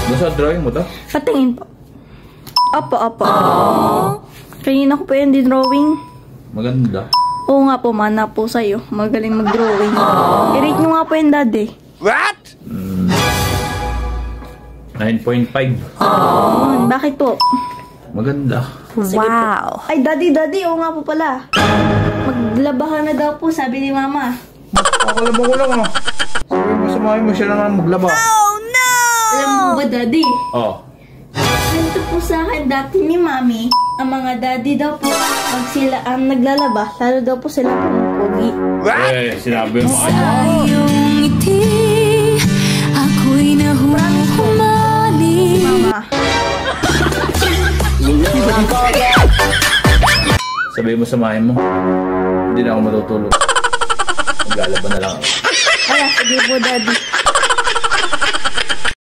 Nasa drawing mo to? Patingin po. Opo. Kanina ko po yan di-drawing. Maganda. Oo nga po, mana po sa'yo. Magaling mag-drawing. I-rate nyo nga po yung daddy. What? 9.5. Bakit po? Maganda. Wow. Ay, daddy, oo nga po pala. Maglabahan na daw po, sabi ni mama. Pakalaba ko lang ah. Sabi mo sa mami mo siya naman maglaba. Alam mo ba, daddy? Oh. Ganito po sa akin dati ni mami, ang mga daddy daw po, pag sila ang naglalaba, lalo daw po sila pumupugi. Sinabi mo kanya. Iyong ngiti, ako'y nahuhumali. Mama. Sabi mo sa mami mo, hindi na ako matutulog. Maglalaban na lang ako. Kaya, sige po, daddy.